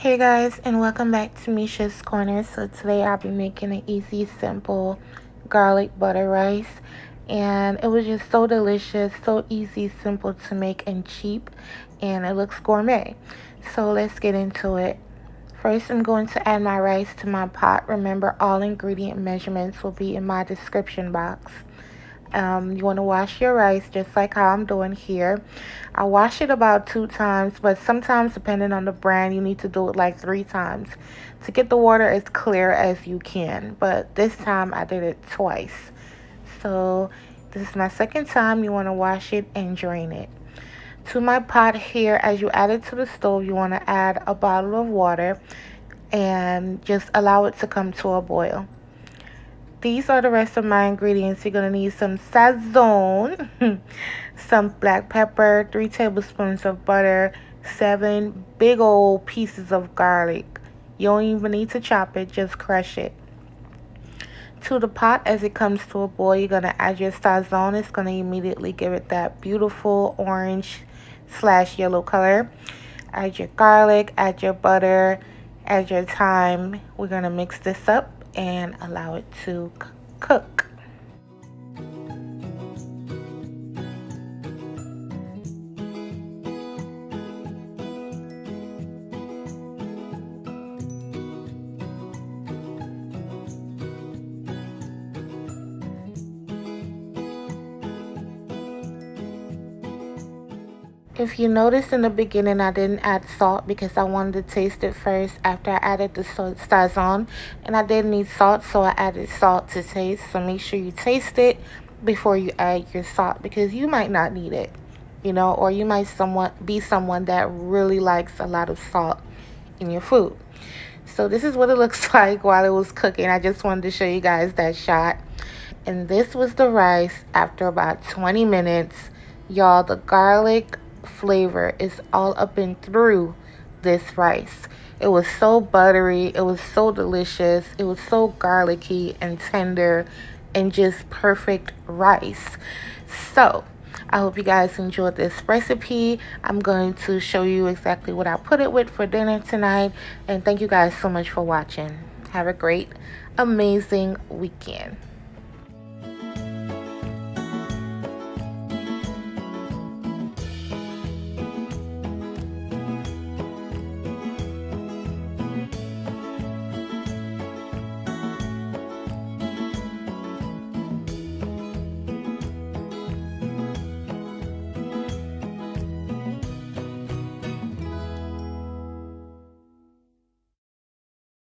Hey guys, and welcome back to Misha's Corner. So today I'll be making an easy, simple garlic butter rice, and it was just so delicious, so easy, simple to make, and cheap, and it looks gourmet. So let's get into it. First, I'm going to add my rice to my pot. Remember, all ingredient measurements will be in my description box. You want to wash your rice just like how I'm doing here. I wash it about 2 times, but sometimes depending on the brand, you need to do it like 3 times to get the water as clear as you can. But this time I did it twice. So this is my second time. You want to wash it and drain it. To my pot here, as you add it to the stove, you want to add a bottle of water and just allow it to come to a boil. These are the rest of my ingredients. You're going to need some Sazon, some black pepper, 3 tablespoons of butter, 7 big old pieces of garlic. You don't even need to chop it, just crush it. To the pot, as it comes to a boil, you're going to add your Sazon. It's going to immediately give it that beautiful orange/yellow color. Add your garlic, add your butter, add your thyme. We're going to mix this up and allow it to cook. If you notice in the beginning, I didn't add salt because I wanted to taste it first after I added the Sazon, and I did need salt, so I added salt to taste. So make sure you taste it before you add your salt, because you might not need it, or you might be someone that really likes a lot of salt in your food. So this is what it looks like while it was cooking. I just wanted to show you guys that shot. And this was the rice after about 20 minutes. Y'all, the garlic flavor is all up and through this rice. It was so buttery, it was so delicious, it was so garlicky and tender and just perfect rice. So I hope you guys enjoyed this recipe. I'm going to show you exactly what I put it with for dinner tonight, and thank you guys so much for watching. Have a great, amazing weekend.